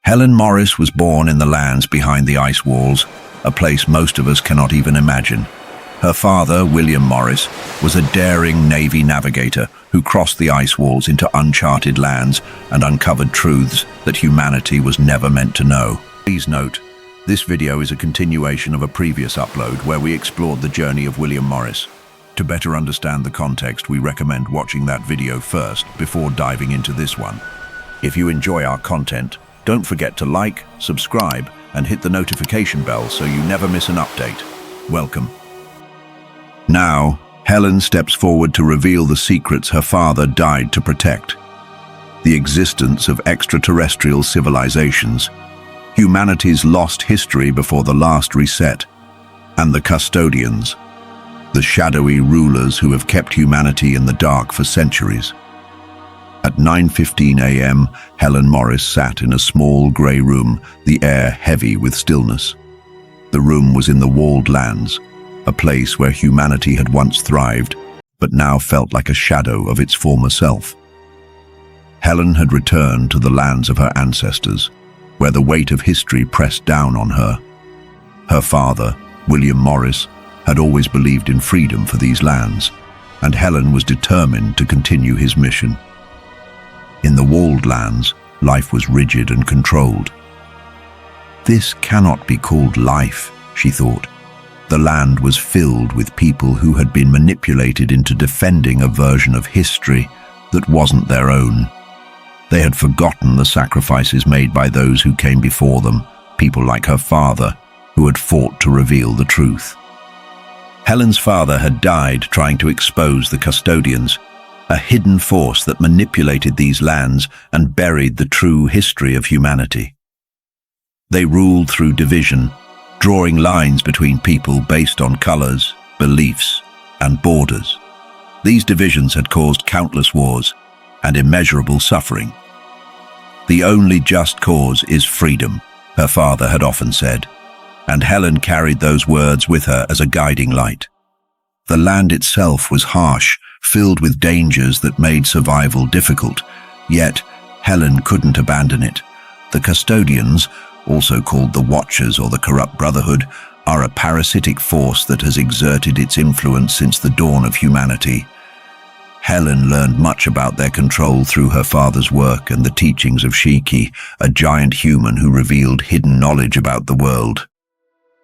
Helen Morris was born in the lands behind the ice walls, a place most of us cannot even imagine. Her father, William Morris, was a daring Navy navigator who crossed the ice walls into uncharted lands and uncovered truths that humanity was never meant to know. Please note, this video is a continuation of a previous upload where we explored the journey of William Morris. To better understand the context, we recommend watching that video first before diving into this one. If you enjoy our content, don't forget to like, subscribe, and hit the notification bell so you never miss an update. Welcome. Now, Helen steps forward to reveal the secrets her father died to protect. The existence of extraterrestrial civilizations, humanity's lost history before the last reset, and the custodians, the shadowy rulers who have kept humanity in the dark for centuries. At 9:15 a.m., Helen Morris sat in a small grey room, the air heavy with stillness. The room was in the walled lands, a place where humanity had once thrived, but now felt like a shadow of its former self. Helen had returned to the lands of her ancestors, where the weight of history pressed down on her. Her father, William Morris, had always believed in freedom for these lands, and Helen was determined to continue his mission. In the walled lands, life was rigid and controlled. This cannot be called life, she thought. The land was filled with people who had been manipulated into defending a version of history that wasn't their own. They had forgotten the sacrifices made by those who came before them, people like her father, who had fought to reveal the truth. Helen's father had died trying to expose the custodians, a hidden force that manipulated these lands and buried the true history of humanity. They ruled through division, drawing lines between people based on colors, beliefs, and borders. These divisions had caused countless wars and immeasurable suffering. The only just cause is freedom, her father had often said, and Helen carried those words with her as a guiding light. The land itself was harsh, filled with dangers that made survival difficult, yet Helen couldn't abandon it. The custodians, also called the Watchers or the Corrupt Brotherhood, are a parasitic force that has exerted its influence since the dawn of humanity. Helen learned much about their control through her father's work and the teachings of Shiki, a giant human who revealed hidden knowledge about the world.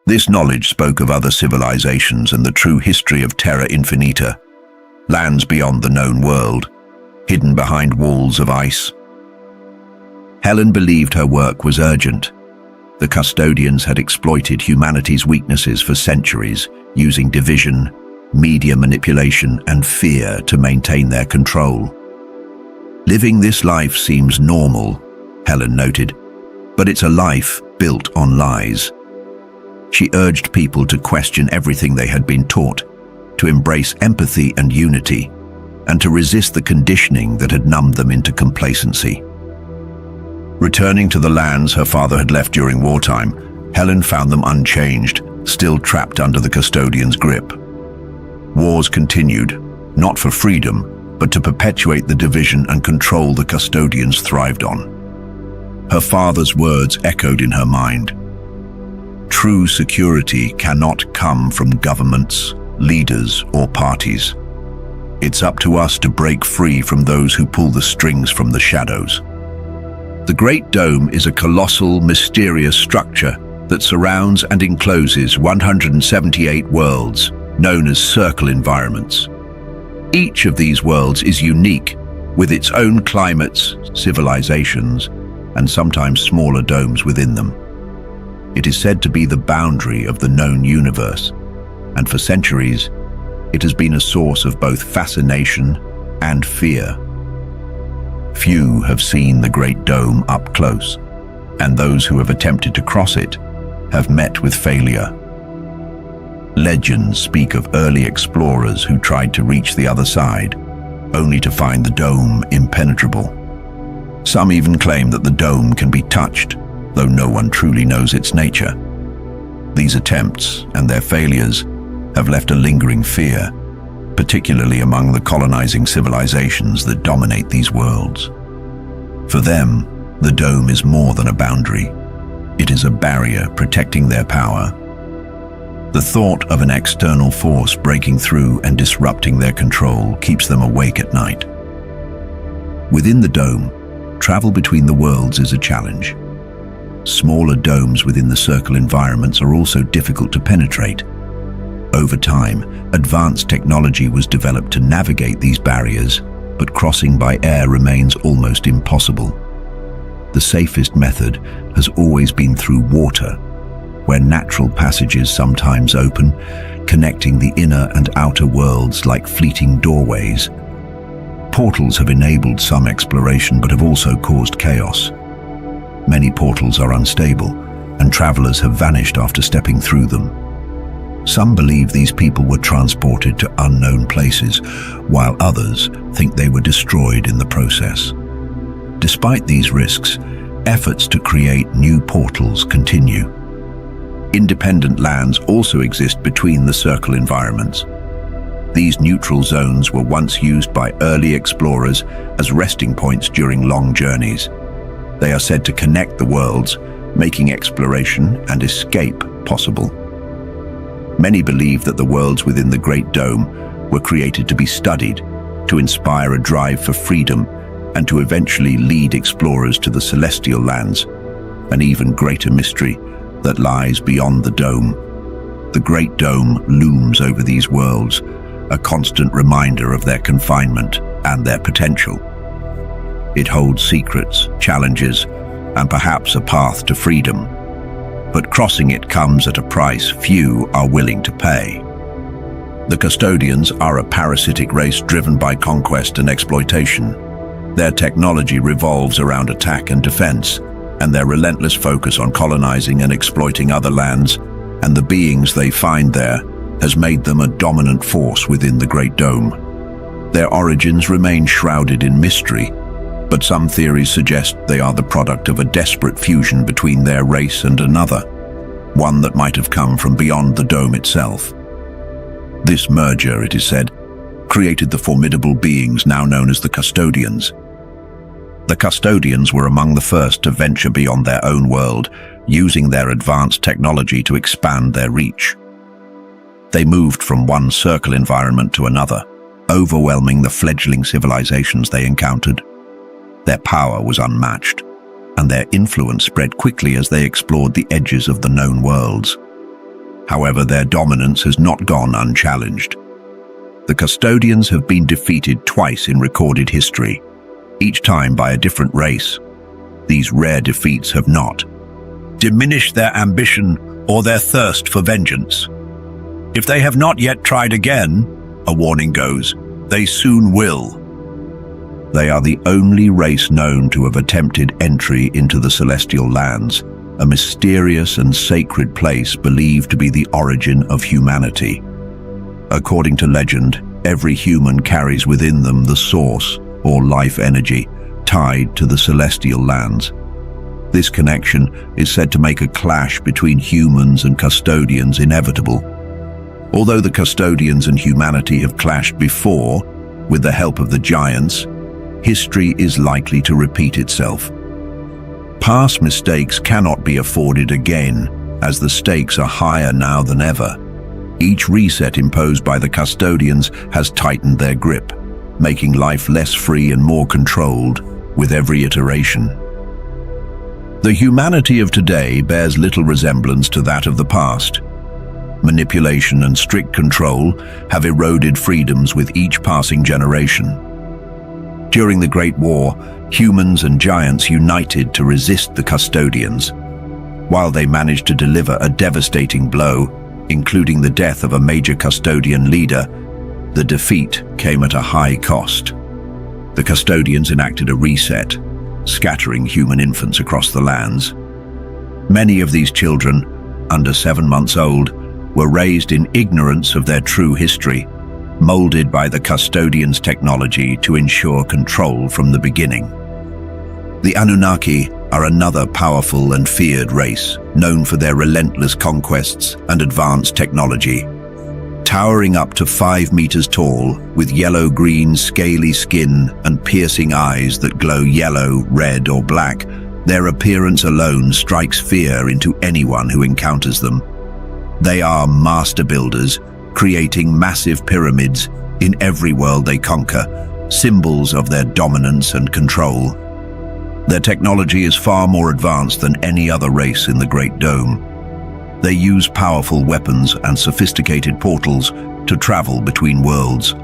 This knowledge spoke of other civilizations and the true history of Terra Infinita, lands beyond the known world, hidden behind walls of ice. Helen believed her work was urgent. The custodians had exploited humanity's weaknesses for centuries, using division, media manipulation, and fear to maintain their control. Living this life seems normal, Helen noted, but it's a life built on lies. She urged people to question everything they had been taught, to embrace empathy and unity, and to resist the conditioning that had numbed them into complacency. Returning to the lands her father had left during wartime, Helen found them unchanged, still trapped under the custodians' grip. Wars continued, not for freedom, but to perpetuate the division and control the custodians thrived on. Her father's words echoed in her mind. True security cannot come from governments, leaders, or parties. It's up to us to break free from those who pull the strings from the shadows. The Great Dome is a colossal, mysterious structure that surrounds and encloses 178 worlds, known as circle environments. Each of these worlds is unique, with its own climates, civilizations, and sometimes smaller domes within them. It is said to be the boundary of the known universe, and for centuries, it has been a source of both fascination and fear. Few have seen the Great Dome up close, and those who have attempted to cross it have met with failure. Legends speak of early explorers who tried to reach the other side, only to find the dome impenetrable. Some even claim that the dome can be touched, though no one truly knows its nature. These attempts and their failures have left a lingering fear, particularly among the colonizing civilizations that dominate these worlds. For them, The dome is more than a boundary. It is a barrier protecting their power. The thought of an external force breaking through and disrupting their control keeps them awake at night. Within the dome, travel between the worlds is a challenge. Smaller domes within the circle environments are also difficult to penetrate. Over time, advanced technology was developed to navigate these barriers, but crossing by air remains almost impossible. The safest method has always been through water, where natural passages sometimes open, connecting the inner and outer worlds like fleeting doorways. Portals have enabled some exploration but have also caused chaos. Many portals are unstable, and travelers have vanished after stepping through them. Some believe these people were transported to unknown places, while others think they were destroyed in the process. Despite these risks, efforts to create new portals continue. Independent lands also exist between the circle environments. These neutral zones were once used by early explorers as resting points during long journeys. They are said to connect the worlds, making exploration and escape possible. Many believe that the worlds within the Great Dome were created to be studied, to inspire a drive for freedom, and to eventually lead explorers to the celestial lands, an even greater mystery that lies beyond the dome. The Great Dome looms over these worlds, a constant reminder of their confinement and their potential. It holds secrets, challenges, and perhaps a path to freedom. But crossing it comes at a price few are willing to pay. The Custodians are a parasitic race driven by conquest and exploitation. Their technology revolves around attack and defense, and their relentless focus on colonizing and exploiting other lands and the beings they find there has made them a dominant force within the Great Dome. Their origins remain shrouded in mystery, but some theories suggest they are the product of a desperate fusion between their race and another, one that might have come from beyond the dome itself. This merger, it is said, created the formidable beings now known as the Custodians. The Custodians were among the first to venture beyond their own world, using their advanced technology to expand their reach. They moved from one circle environment to another, overwhelming the fledgling civilizations they encountered. Their power was unmatched, and their influence spread quickly as they explored the edges of the known worlds. However, their dominance has not gone unchallenged. The Custodians have been defeated twice in recorded history, each time by a different race. These rare defeats have not diminished their ambition or their thirst for vengeance. If they have not yet tried again, a warning goes, they soon will. They are the only race known to have attempted entry into the celestial lands, a mysterious and sacred place believed to be the origin of humanity. According to legend, every human carries within them the source, or life energy, tied to the celestial lands. This connection is said to make a clash between humans and Custodians inevitable. Although the Custodians and humanity have clashed before, with the help of the giants, history is likely to repeat itself. Past mistakes cannot be afforded again, as the stakes are higher now than ever. Each reset imposed by the Custodians has tightened their grip, making life less free and more controlled with every iteration. The humanity of today bears little resemblance to that of the past. Manipulation and strict control have eroded freedoms with each passing generation. During the Great War, humans and giants united to resist the Custodians. While they managed to deliver a devastating blow, including the death of a major Custodian leader, the defeat came at a high cost. The Custodians enacted a reset, scattering human infants across the lands. Many of these children, under 7 months old, were raised in ignorance of their true history, molded by the Custodians' technology to ensure control from the beginning. The Anunnaki are another powerful and feared race, known for their relentless conquests and advanced technology. Towering up to 5 meters tall, with yellow-green scaly skin and piercing eyes that glow yellow, red, or black, Their appearance alone strikes fear into anyone who encounters them. They are master builders, creating massive pyramids in every world they conquer, symbols of their dominance and control. Their technology is far more advanced than any other race in the Great Dome. They use powerful weapons and sophisticated portals to travel between worlds,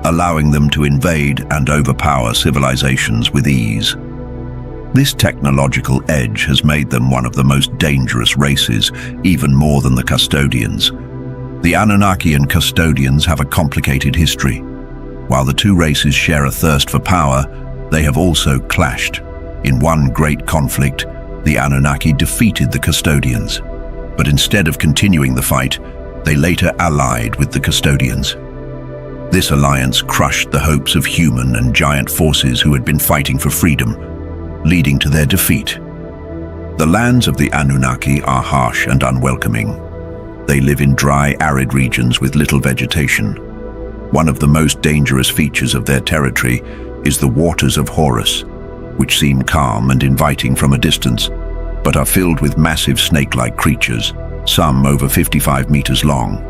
allowing them to invade and overpower civilizations with ease. This technological edge has made them one of the most dangerous races, even more than the Custodians. The Anunnaki and Custodians have a complicated history. While the two races share a thirst for power, they have also clashed. In one great conflict, the Anunnaki defeated the Custodians. But instead of continuing the fight, they later allied with the Custodians. This alliance crushed the hopes of human and giant forces who had been fighting for freedom, leading to their defeat. The lands of the Anunnaki are harsh and unwelcoming. They live in dry, arid regions with little vegetation. One of the most dangerous features of their territory is the waters of Horus, which seem calm and inviting from a distance, but are filled with massive snake-like creatures, some over 55 meters long.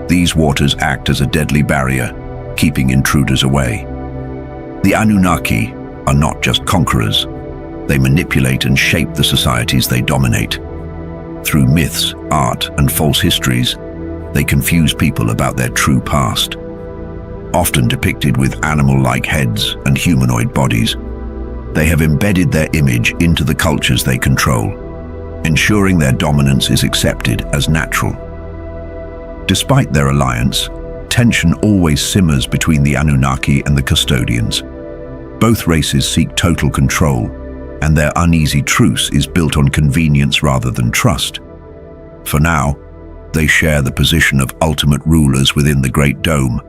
These waters act as a deadly barrier, keeping intruders away. The Anunnaki are not just conquerors. They manipulate and shape the societies they dominate. Through myths, art, and false histories, they confuse people about their true past. Often depicted with animal-like heads and humanoid bodies, they have embedded their image into the cultures they control, ensuring their dominance is accepted as natural. Despite their alliance, tension always simmers between the Anunnaki and the Custodians. Both races seek total control, and their uneasy truce is built on convenience rather than trust. For now, they share the position of ultimate rulers within the Great Dome,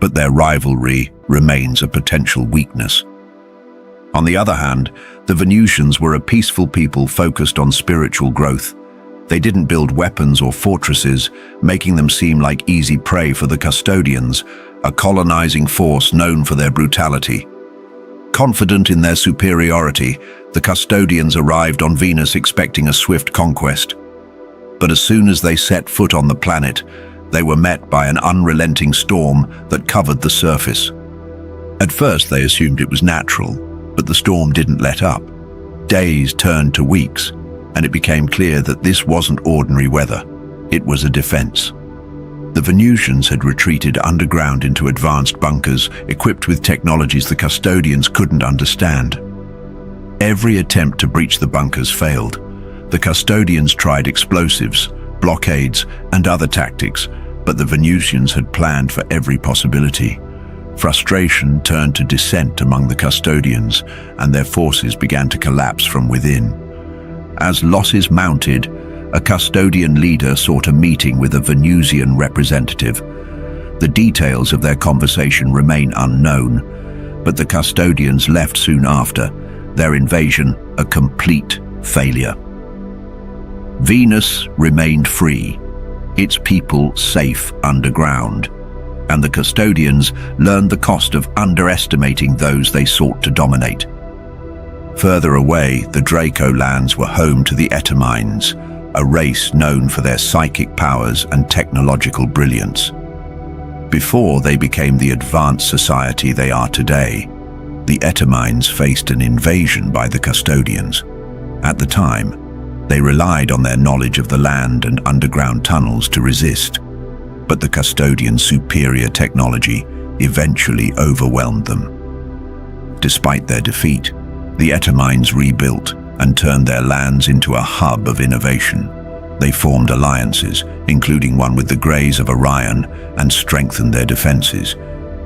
but their rivalry remains a potential weakness. On the other hand, the Venusians were a peaceful people focused on spiritual growth. They didn't build weapons or fortresses, making them seem like easy prey for the Custodians, a colonizing force known for their brutality. Confident in their superiority, the Custodians arrived on Venus expecting a swift conquest. But as soon as they set foot on the planet, they were met by an unrelenting storm that covered the surface. At first they assumed it was natural, but the storm didn't let up. Days turned to weeks, and it became clear that this wasn't ordinary weather. It was a defense. The Venusians had retreated underground into advanced bunkers, equipped with technologies the Custodians couldn't understand. Every attempt to breach the bunkers failed. The Custodians tried explosives, blockades, and other tactics, but the Venusians had planned for every possibility. Frustration turned to dissent among the Custodians, and their forces began to collapse from within. As losses mounted, a Custodian leader sought a meeting with a Venusian representative. The details of their conversation remain unknown, but the Custodians left soon after, their invasion a complete failure. Venus remained free, its people safe underground, and the Custodians learned the cost of underestimating those they sought to dominate. Further away, the Draco lands were home to the Etermines, a race known for their psychic powers and technological brilliance. Before they became the advanced society they are today, the Etermines faced an invasion by the Custodians. At the time, they relied on their knowledge of the land and underground tunnels to resist, but the Custodians' superior technology eventually overwhelmed them. Despite their defeat, the Etermines rebuilt and turned their lands into a hub of innovation. They formed alliances, including one with the Greys of Orion, and strengthened their defenses.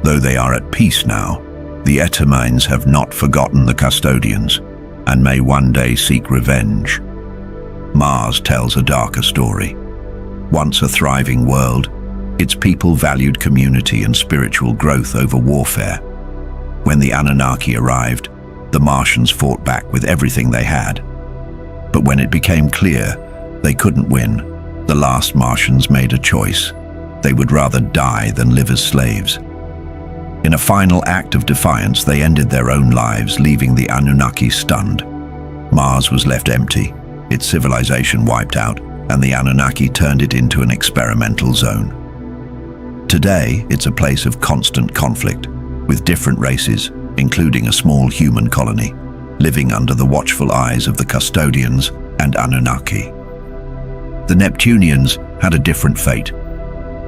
Though they are at peace now, the Etermines have not forgotten the Custodians, and may one day seek revenge. Mars tells a darker story. Once a thriving world, its people valued community and spiritual growth over warfare. When the Anunnaki arrived, the Martians fought back with everything they had. But when it became clear they couldn't win, the last Martians made a choice. They would rather die than live as slaves. In a final act of defiance, they ended their own lives, leaving the Anunnaki stunned. Mars was left empty, its civilization wiped out, and the Anunnaki turned it into an experimental zone. Today, it's a place of constant conflict, with different races, including a small human colony, living under the watchful eyes of the custodians and Anunnaki. The Neptunians had a different fate.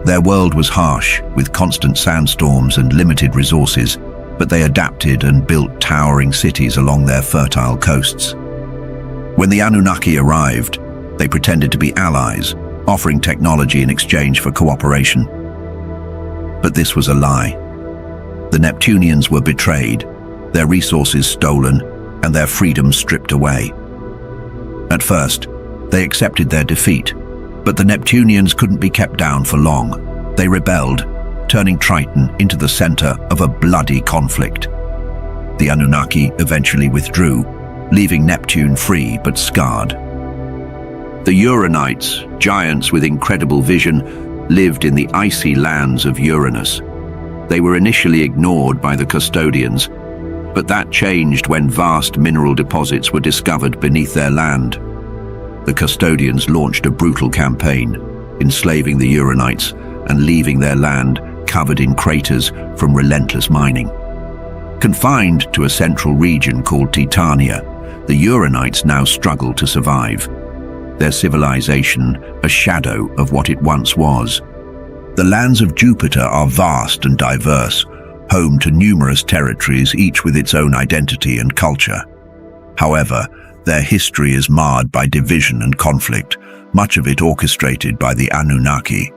Their world was harsh, with constant sandstorms and limited resources, but they adapted and built towering cities along their fertile coasts. When the Anunnaki arrived, they pretended to be allies, offering technology in exchange for cooperation. But this was a lie. The Neptunians were betrayed, their resources stolen, and their freedom stripped away. At first, they accepted their defeat, but the Neptunians couldn't be kept down for long. They rebelled, turning Triton into the center of a bloody conflict. The Anunnaki eventually withdrew, leaving Neptune free but scarred. The Uranites, giants with incredible vision, lived in the icy lands of Uranus. They were initially ignored by the custodians, but that changed when vast mineral deposits were discovered beneath their land. The custodians launched a brutal campaign, enslaving the Uranites and leaving their land covered in craters from relentless mining. Confined to a central region called Titania, the Uranites now struggle to survive, their civilization a shadow of what it once was. The lands of Jupiter are vast and diverse, home to numerous territories, each with its own identity and culture. However, their history is marred by division and conflict, much of it orchestrated by the Anunnaki.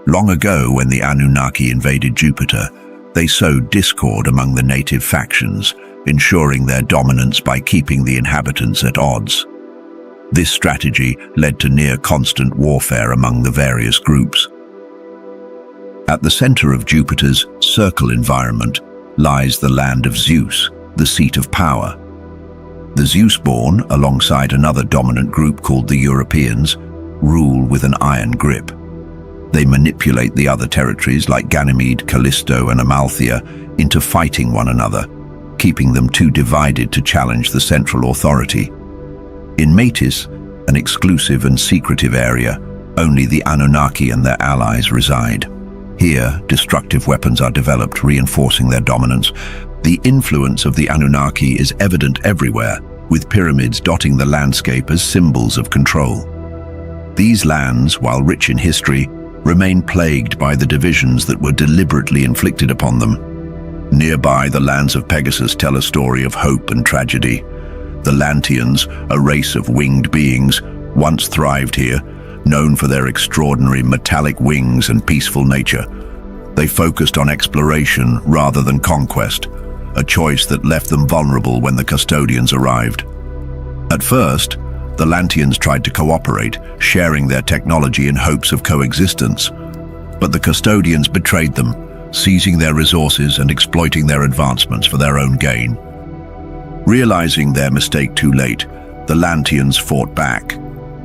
Long ago, when the Anunnaki invaded Jupiter, they sowed discord among the native factions, ensuring their dominance by keeping the inhabitants at odds. This strategy led to near-constant warfare among the various groups. At the center of Jupiter's circle environment lies the land of Zeus, the seat of power. The Zeus-born, alongside another dominant group called the Europeans, rule with an iron grip. They manipulate the other territories like Ganymede, Callisto, and Amalthea into fighting one another, keeping them too divided to challenge the central authority. In Metis, an exclusive and secretive area, only the Anunnaki and their allies reside. Here, destructive weapons are developed, reinforcing their dominance. The influence of the Anunnaki is evident everywhere, with pyramids dotting the landscape as symbols of control. These lands, while rich in history, remain plagued by the divisions that were deliberately inflicted upon them. Nearby, the lands of Pegasus tell a story of hope and tragedy. The Lanteans, a race of winged beings, once thrived here, known for their extraordinary metallic wings and peaceful nature. They focused on exploration rather than conquest, a choice that left them vulnerable when the custodians arrived. At first, the Lanteans tried to cooperate, sharing their technology in hopes of coexistence. But the custodians betrayed them, seizing their resources and exploiting their advancements for their own gain. Realizing their mistake too late, the Lanteans fought back.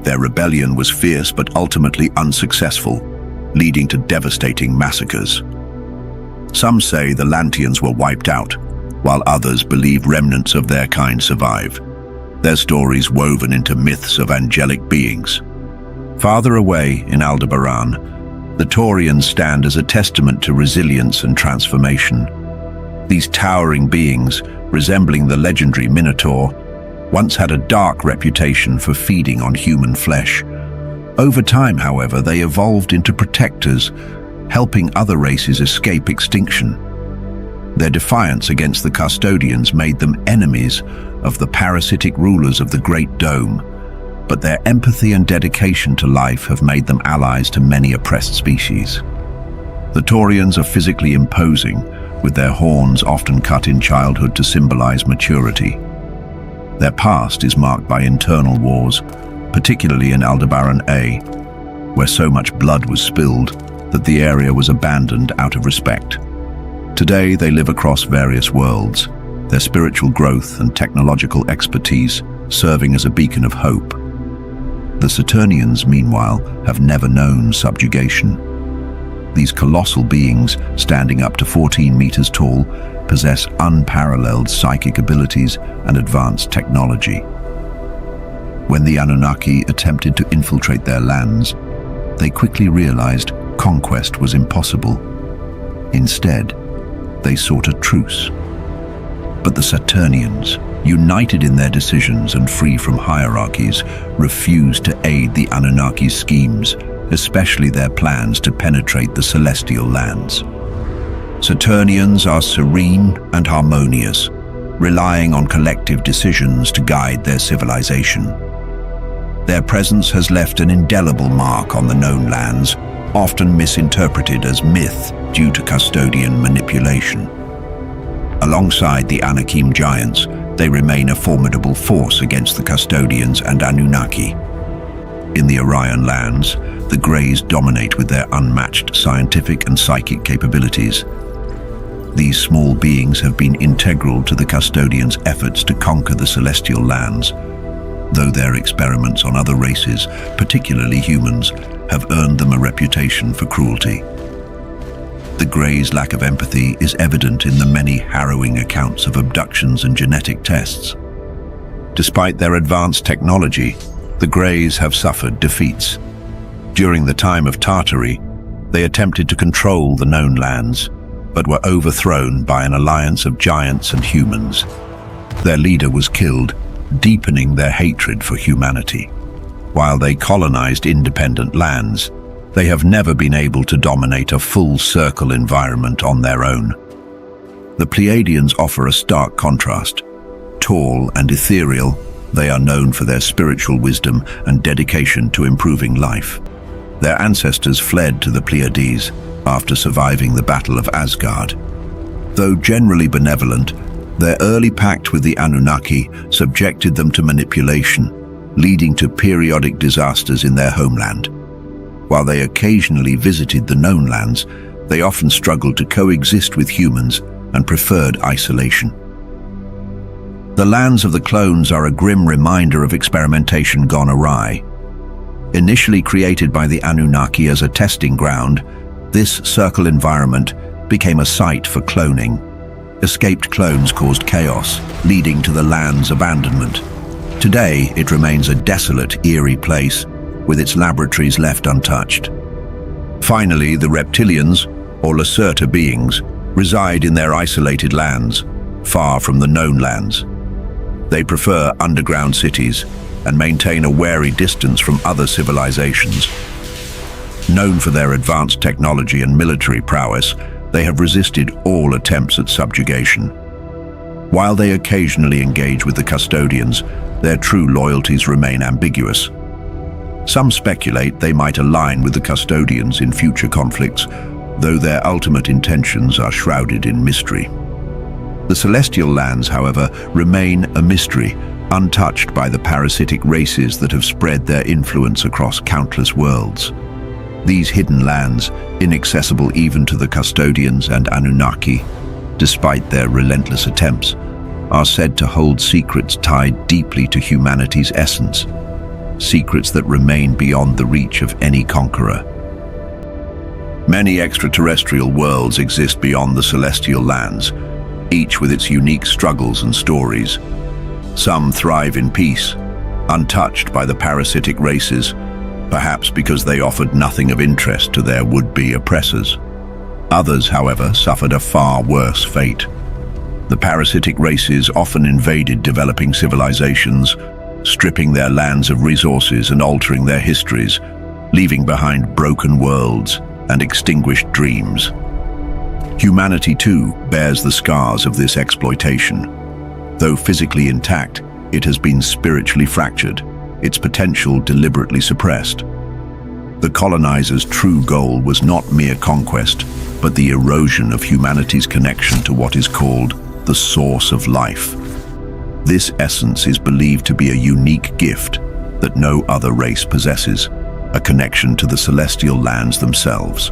Their rebellion was fierce but ultimately unsuccessful, leading to devastating massacres. Some say the Lanteans were wiped out, while others believe remnants of their kind survive, their stories woven into myths of angelic beings. Farther away in Aldebaran, the Taurians stand as a testament to resilience and transformation. These towering beings, resembling the legendary Minotaur, once had a dark reputation for feeding on human flesh. Over time, however, they evolved into protectors, helping other races escape extinction. Their defiance against the custodians made them enemies of the parasitic rulers of the Great Dome, but their empathy and dedication to life have made them allies to many oppressed species. The Taurians are physically imposing, with their horns often cut in childhood to symbolize maturity. Their past is marked by internal wars, particularly in Aldebaran A, where so much blood was spilled that the area was abandoned out of respect. Today, they live across various worlds, their spiritual growth and technological expertise serving as a beacon of hope. The Saturnians, meanwhile, have never known subjugation. These colossal beings, standing up to 14 meters tall, possess unparalleled psychic abilities and advanced technology. When the Anunnaki attempted to infiltrate their lands, they quickly realized conquest was impossible. Instead, they sought a truce. But the Saturnians, united in their decisions and free from hierarchies, refused to aid the Anunnaki's schemes, especially their plans to penetrate the celestial lands. Saturnians are serene and harmonious, relying on collective decisions to guide their civilization. Their presence has left an indelible mark on the known lands, often misinterpreted as myth due to custodian manipulation. Alongside the Anakim giants, they remain a formidable force against the custodians and Anunnaki. In the Orion lands, the Greys dominate with their unmatched scientific and psychic capabilities. These small beings have been integral to the custodians' efforts to conquer the celestial lands, though their experiments on other races, particularly humans, have earned them a reputation for cruelty. The Greys' lack of empathy is evident in the many harrowing accounts of abductions and genetic tests. Despite their advanced technology, the Greys have suffered defeats. During the time of Tartary, they attempted to control the known lands, but were overthrown by an alliance of giants and humans. Their leader was killed, deepening their hatred for humanity. While they colonized independent lands, they have never been able to dominate a full circle environment on their own. The Pleiadians offer a stark contrast. Tall and ethereal, they are known for their spiritual wisdom and dedication to improving life. Their ancestors fled to the Pleiades after surviving the Battle of Asgard. Though generally benevolent, their early pact with the Anunnaki subjected them to manipulation, leading to periodic disasters in their homeland. While they occasionally visited the known lands, they often struggled to coexist with humans and preferred isolation. The lands of the clones are a grim reminder of experimentation gone awry. Initially created by the Anunnaki as a testing ground, this circle environment became a site for cloning. Escaped clones caused chaos, leading to the land's abandonment. Today, it remains a desolate, eerie place, with its laboratories left untouched. Finally, the reptilians, or Lacerta beings, reside in their isolated lands, far from the known lands. They prefer underground cities and maintain a wary distance from other civilizations. Known for their advanced technology and military prowess, they have resisted all attempts at subjugation. While they occasionally engage with the custodians, their true loyalties remain ambiguous. Some speculate they might align with the custodians in future conflicts, though their ultimate intentions are shrouded in mystery. The celestial lands, however, remain a mystery, untouched by the parasitic races that have spread their influence across countless worlds. These hidden lands, inaccessible even to the custodians and Anunnaki, despite their relentless attempts, are said to hold secrets tied deeply to humanity's essence, secrets that remain beyond the reach of any conqueror. Many extraterrestrial worlds exist beyond the celestial lands, each with its unique struggles and stories. Some thrive in peace, untouched by the parasitic races, perhaps because they offered nothing of interest to their would-be oppressors. Others, however, suffered a far worse fate. The parasitic races often invaded developing civilizations, stripping their lands of resources and altering their histories, leaving behind broken worlds and extinguished dreams. Humanity, too, bears the scars of this exploitation. Though physically intact, it has been spiritually fractured, its potential deliberately suppressed. The colonizers' true goal was not mere conquest, but the erosion of humanity's connection to what is called the source of life. This essence is believed to be a unique gift that no other race possesses, a connection to the celestial lands themselves.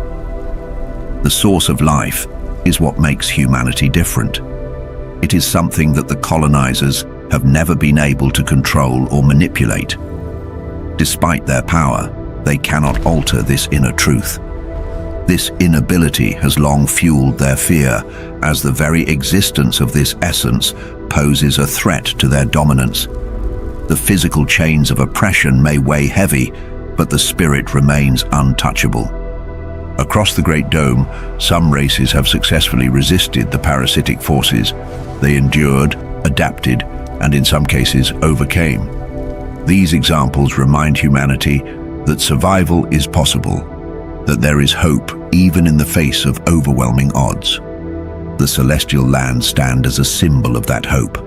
The source of life is what makes humanity different. It is something that the colonizers have never been able to control or manipulate. Despite their power, they cannot alter this inner truth. This inability has long fueled their fear, as the very existence of this essence poses a threat to their dominance. The physical chains of oppression may weigh heavy, but the spirit remains untouchable. Across the Great Dome, some races have successfully resisted the parasitic forces. They endured, adapted, and in some cases overcame. These examples remind humanity that survival is possible, that there is hope even in the face of overwhelming odds. The celestial lands stand as a symbol of that hope.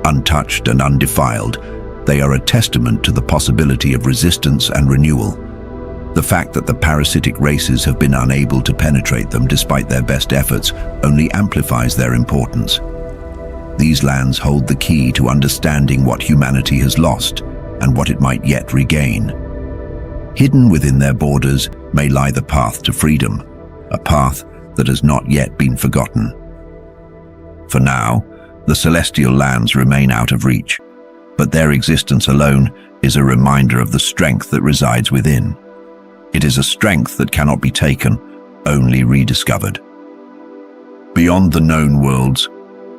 Untouched and undefiled, they are a testament to the possibility of resistance and renewal. The fact that the parasitic races have been unable to penetrate them despite their best efforts only amplifies their importance. These lands hold the key to understanding what humanity has lost and what it might yet regain. Hidden within their borders may lie the path to freedom, a path that has not yet been forgotten. For now, the celestial lands remain out of reach, but their existence alone is a reminder of the strength that resides within. It is a strength that cannot be taken, only rediscovered. Beyond the known worlds,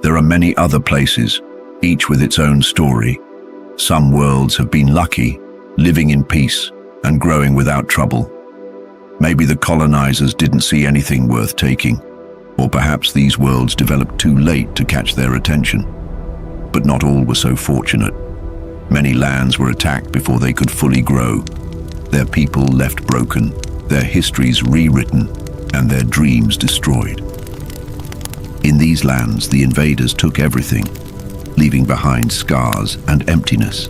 there are many other places, each with its own story. Some worlds have been lucky, living in peace and growing without trouble. Maybe the colonizers didn't see anything worth taking, or perhaps these worlds developed too late to catch their attention. But not all were so fortunate. Many lands were attacked before they could fully grow, their people left broken, their histories rewritten, and their dreams destroyed. In these lands, the invaders took everything, leaving behind scars and emptiness.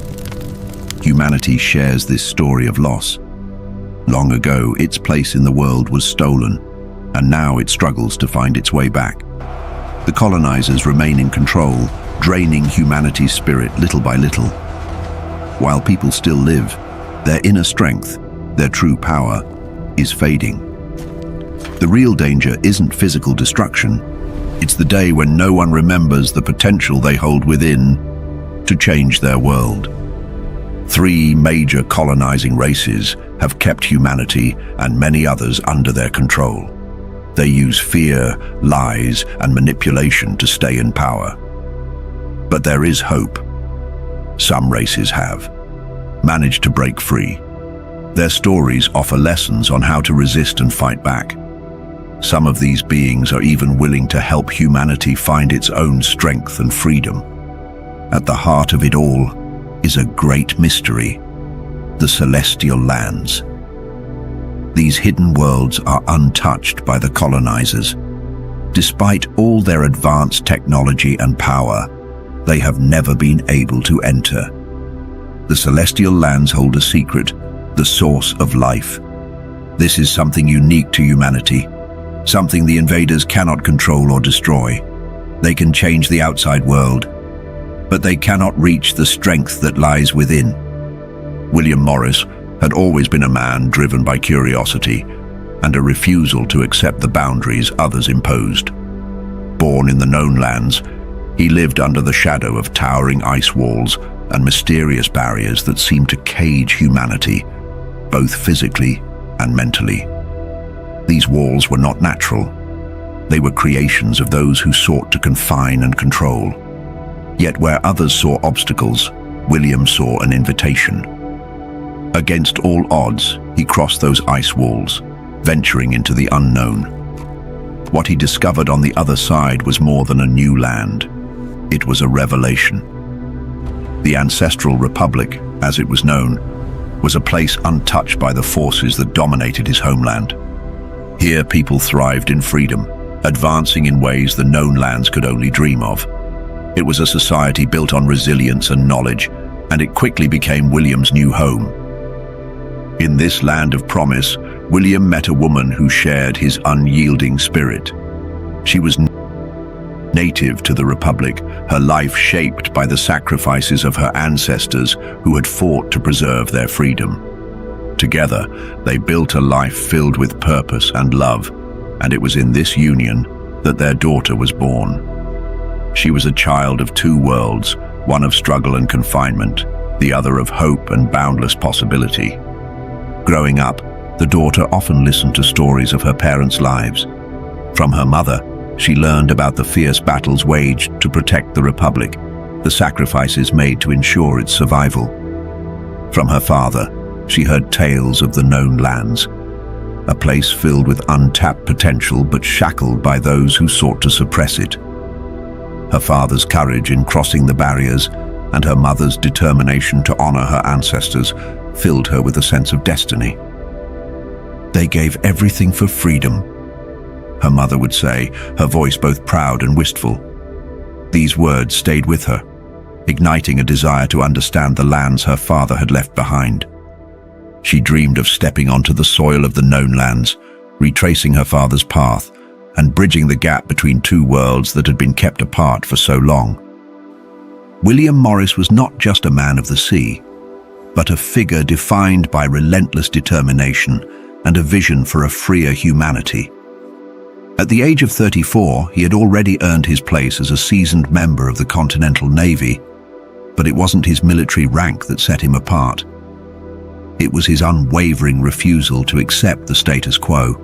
Humanity shares this story of loss. Long ago, its place in the world was stolen, and now it struggles to find its way back. The colonizers remain in control, draining humanity's spirit little by little. While people still live, their inner strength, their true power, is fading. The real danger isn't physical destruction. It's the day when no one remembers the potential they hold within to change their world. 3 major colonizing races have kept humanity and many others under their control. They use fear, lies, and manipulation to stay in power. But there is hope. Some races have managed to break free. Their stories offer lessons on how to resist and fight back. Some of these beings are even willing to help humanity find its own strength and freedom. At the heart of it all is a great mystery: the celestial lands. These hidden worlds are untouched by the colonizers. Despite all their advanced technology and power, they have never been able to enter. The celestial lands hold a secret, the source of life. This is something unique to humanity, something the invaders cannot control or destroy. They can change the outside world, but they cannot reach the strength that lies within. William Morris had always been a man driven by curiosity and a refusal to accept the boundaries others imposed. Born in the known lands, he lived under the shadow of towering ice walls and mysterious barriers that seemed to cage humanity, both physically and mentally. These walls were not natural. They were creations of those who sought to confine and control. Yet where others saw obstacles, William saw an invitation. Against all odds, he crossed those ice walls, venturing into the unknown. What he discovered on the other side was more than a new land. It was a revelation. The Ancestral Republic, as it was known, was a place untouched by the forces that dominated his homeland. Here people thrived in freedom, advancing in ways the known lands could only dream of. It was a society built on resilience and knowledge, and it quickly became William's new home. In this land of promise, William met a woman who shared his unyielding spirit. She was native to the Republic, her life shaped by the sacrifices of her ancestors who had fought to preserve their freedom. Together, they built a life filled with purpose and love, and it was in this union that their daughter was born. She was a child of 2 worlds, one of struggle and confinement, the other of hope and boundless possibility. Growing up, the daughter often listened to stories of her parents' lives. From her mother, she learned about the fierce battles waged to protect the Republic, the sacrifices made to ensure its survival. From her father, she heard tales of the known lands, a place filled with untapped potential but shackled by those who sought to suppress it. Her father's courage in crossing the barriers and her mother's determination to honor her ancestors filled her with a sense of destiny. "They gave everything for freedom," her mother would say, her voice both proud and wistful. These words stayed with her, igniting a desire to understand the lands her father had left behind. She dreamed of stepping onto the soil of the known lands, retracing her father's path, and bridging the gap between two worlds that had been kept apart for so long. William Morris was not just a man of the sea, but a figure defined by relentless determination and a vision for a freer humanity. At the age of 34, he had already earned his place as a seasoned member of the Continental Navy, but it wasn't his military rank that set him apart. It was his unwavering refusal to accept the status quo.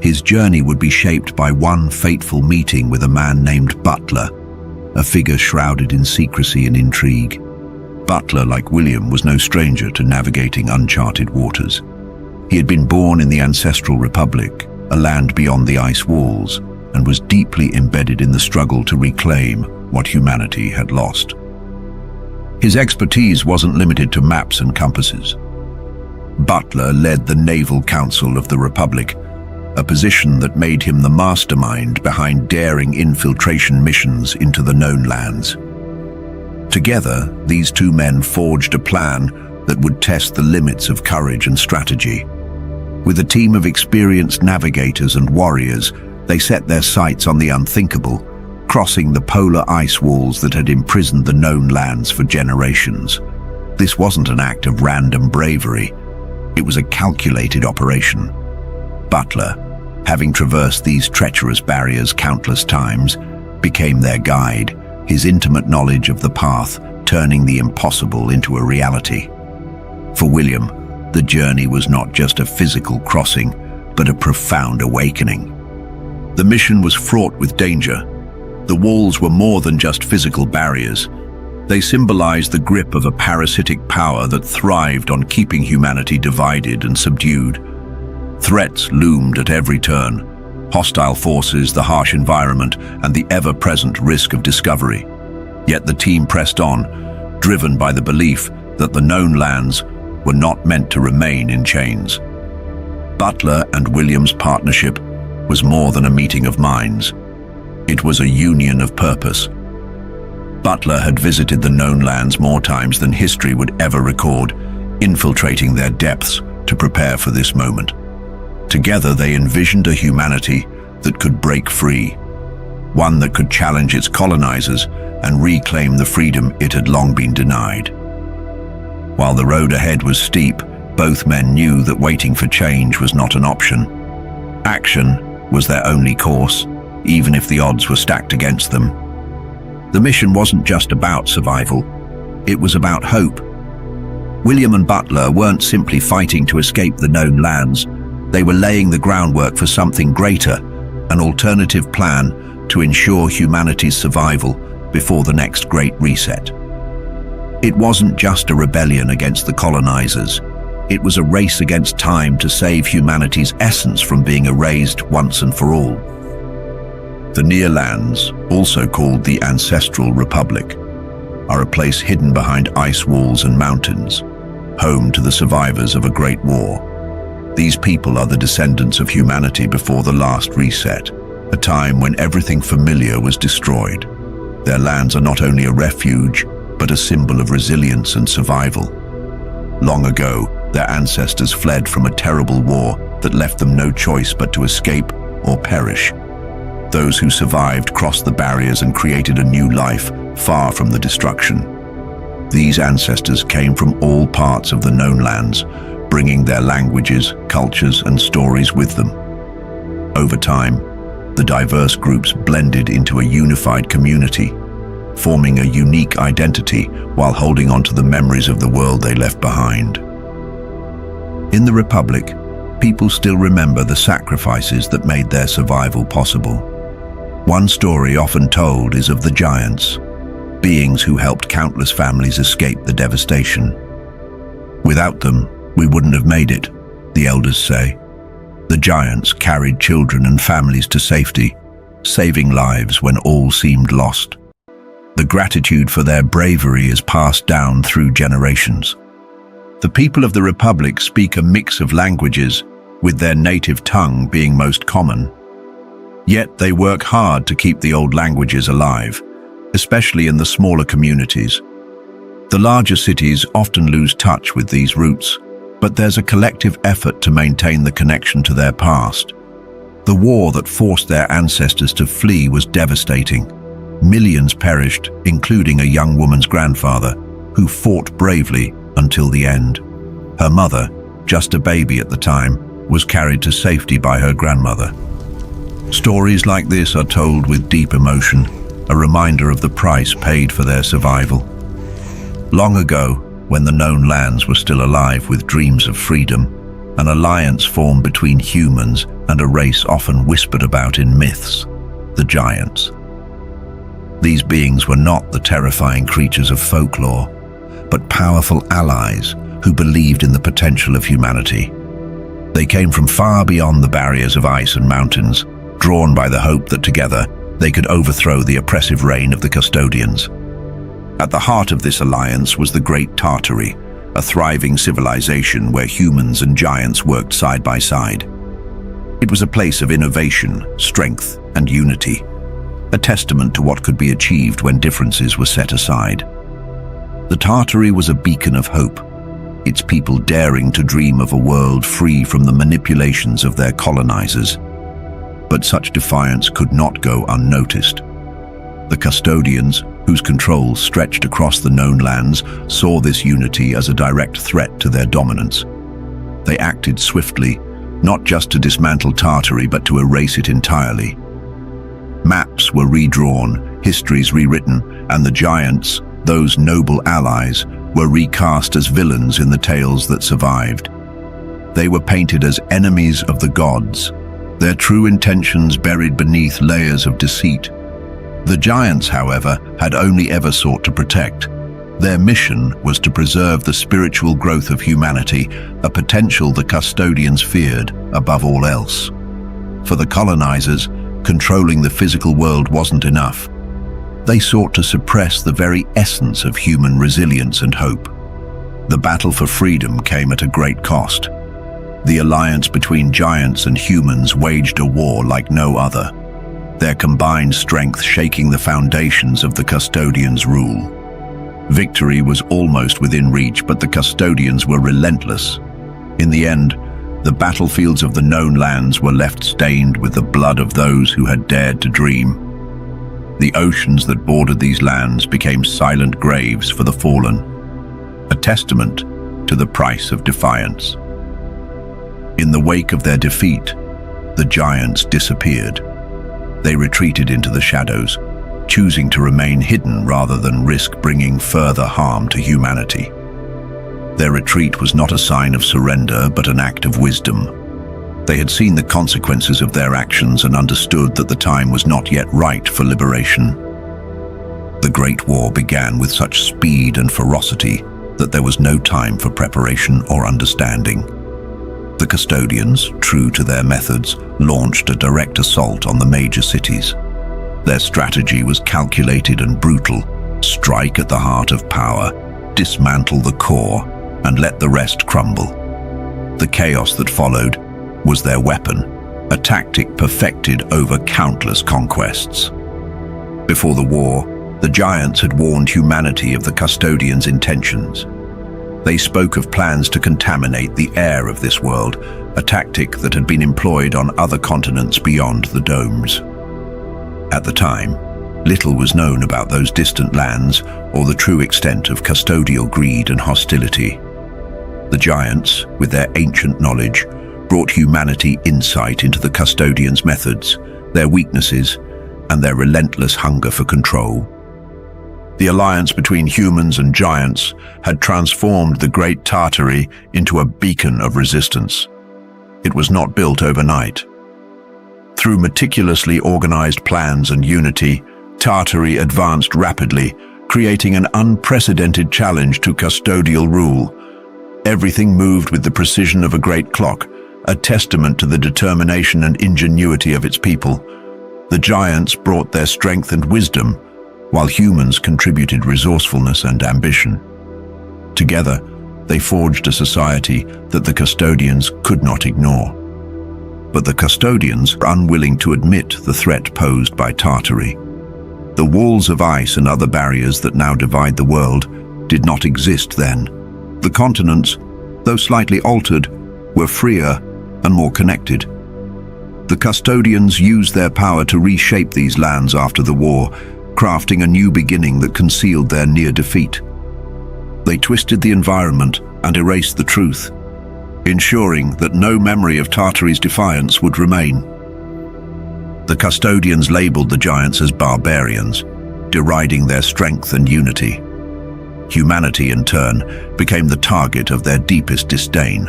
His journey would be shaped by one fateful meeting with a man named Butler, a figure shrouded in secrecy and intrigue. Butler, like William, was no stranger to navigating uncharted waters. He had been born in the ancestral Republic, a land beyond the ice walls, and was deeply embedded in the struggle to reclaim what humanity had lost. His expertise wasn't limited to maps and compasses. Butler led the Naval Council of the Republic, a position that made him the mastermind behind daring infiltration missions into the known lands. Together, these two men forged a plan that would test the limits of courage and strategy. With a team of experienced navigators and warriors, they set their sights on the unthinkable, crossing the polar ice walls that had imprisoned the known lands for generations. This wasn't an act of random bravery. It was a calculated operation. Butler, having traversed these treacherous barriers countless times, became their guide, his intimate knowledge of the path turning the impossible into a reality. For William, the journey was not just a physical crossing, but a profound awakening. The mission was fraught with danger. The walls were more than just physical barriers. They symbolized the grip of a parasitic power that thrived on keeping humanity divided and subdued. Threats loomed at every turn: hostile forces, the harsh environment, and the ever-present risk of discovery. Yet the team pressed on, driven by the belief that the known lands were not meant to remain in chains. Butler and William's partnership was more than a meeting of minds. It was a union of purpose. Butler had visited the known lands more times than history would ever record, infiltrating their depths to prepare for this moment. Together they envisioned a humanity that could break free, one that could challenge its colonizers and reclaim the freedom it had long been denied. While the road ahead was steep, both men knew that waiting for change was not an option. Action was their only course, even if the odds were stacked against them. The mission wasn't just about survival, it was about hope. William and Butler weren't simply fighting to escape the known lands, they were laying the groundwork for something greater, an alternative plan to ensure humanity's survival before the next great reset. It wasn't just a rebellion against the colonizers, it was a race against time to save humanity's essence from being erased once and for all. The near lands, also called the Ancestral Republic, are a place hidden behind ice walls and mountains, home to the survivors of a great war. These people are the descendants of humanity before the last reset, a time when everything familiar was destroyed. Their lands are not only a refuge, but a symbol of resilience and survival. Long ago, their ancestors fled from a terrible war that left them no choice but to escape or perish. Those who survived crossed the barriers and created a new life far from the destruction. These ancestors came from all parts of the known lands, bringing their languages, cultures, and stories with them. Over time, the diverse groups blended into a unified community, forming a unique identity while holding on to the memories of the world they left behind. In the Republic, people still remember the sacrifices that made their survival possible. One story often told is of the giants, beings who helped countless families escape the devastation. Without them, we wouldn't have made it, the elders say. The giants carried children and families to safety, saving lives when all seemed lost. The gratitude for their bravery is passed down through generations. The people of the Republic speak a mix of languages, with their native tongue being most common. Yet they work hard to keep the old languages alive, especially in the smaller communities. The larger cities often lose touch with these roots, but there's a collective effort to maintain the connection to their past. The war that forced their ancestors to flee was devastating. Millions perished, including a young woman's grandfather, who fought bravely until the end. Her mother, just a baby at the time, was carried to safety by her grandmother. Stories like this are told with deep emotion, a reminder of the price paid for their survival. Long ago, when the known lands were still alive with dreams of freedom, an alliance formed between humans and a race often whispered about in myths, the giants. These beings were not the terrifying creatures of folklore, but powerful allies who believed in the potential of humanity. They came from far beyond the barriers of ice and mountains, drawn by the hope that together they could overthrow the oppressive reign of the Custodians. At the heart of this alliance was the Great Tartary, a thriving civilization where humans and giants worked side by side. It was a place of innovation, strength, and unity, a testament to what could be achieved when differences were set aside. The Tartary was a beacon of hope, its people daring to dream of a world free from the manipulations of their colonizers. But such defiance could not go unnoticed. The Custodians, whose control stretched across the known lands, saw this unity as a direct threat to their dominance. They acted swiftly, not just to dismantle Tartary, but to erase it entirely. Maps were redrawn, histories rewritten, and the giants, those noble allies, were recast as villains in the tales that survived. They were painted as enemies of the gods, their true intentions buried beneath layers of deceit. The giants, however, had only ever sought to protect. Their mission was to preserve the spiritual growth of humanity, a potential the Custodians feared above all else. For the colonizers, controlling the physical world wasn't enough. They sought to suppress the very essence of human resilience and hope. The battle for freedom came at a great cost. The alliance between giants and humans waged a war like no other, their combined strength shaking the foundations of the Custodians' rule. Victory was almost within reach, but the Custodians were relentless. In the end, the battlefields of the known lands were left stained with the blood of those who had dared to dream. The oceans that bordered these lands became silent graves for the fallen, a testament to the price of defiance. In the wake of their defeat, the giants disappeared. They retreated into the shadows, choosing to remain hidden rather than risk bringing further harm to humanity. Their retreat was not a sign of surrender, but an act of wisdom. They had seen the consequences of their actions and understood that the time was not yet right for liberation. The Great War began with such speed and ferocity that there was no time for preparation or understanding. The Custodians, true to their methods, launched a direct assault on the major cities. Their strategy was calculated and brutal: strike at the heart of power, dismantle the core, and let the rest crumble. The chaos that followed was their weapon, a tactic perfected over countless conquests. Before the war, the giants had warned humanity of the Custodians' intentions. They spoke of plans to contaminate the air of this world, a tactic that had been employed on other continents beyond the domes. At the time, little was known about those distant lands or the true extent of custodial greed and hostility. The giants, with their ancient knowledge, brought humanity insight into the Custodians' methods, their weaknesses, and their relentless hunger for control. The alliance between humans and giants had transformed the Great Tartary into a beacon of resistance. It was not built overnight. Through meticulously organized plans and unity, Tartary advanced rapidly, creating an unprecedented challenge to custodial rule. Everything moved with the precision of a great clock, a testament to the determination and ingenuity of its people. The giants brought their strength and wisdom, while humans contributed resourcefulness and ambition. Together, they forged a society that the custodians could not ignore. But the custodians were unwilling to admit the threat posed by Tartary. The walls of ice and other barriers that now divide the world did not exist then. The continents, though slightly altered, were freer and more connected. The custodians used their power to reshape these lands after the war, crafting a new beginning that concealed their near defeat. They twisted the environment and erased the truth, ensuring that no memory of Tartary's defiance would remain. The custodians labeled the giants as barbarians, deriding their strength and unity. Humanity, in turn, became the target of their deepest disdain.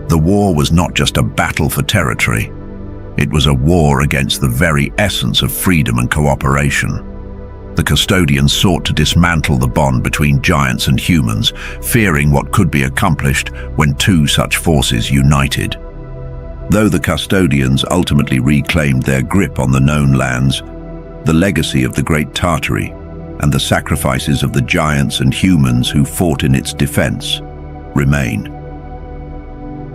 The war was not just a battle for territory. It was a war against the very essence of freedom and cooperation. The custodians sought to dismantle the bond between giants and humans, fearing what could be accomplished when two such forces united. Though the custodians ultimately reclaimed their grip on the known lands, the legacy of the Great Tartary and the sacrifices of the giants and humans who fought in its defense remain.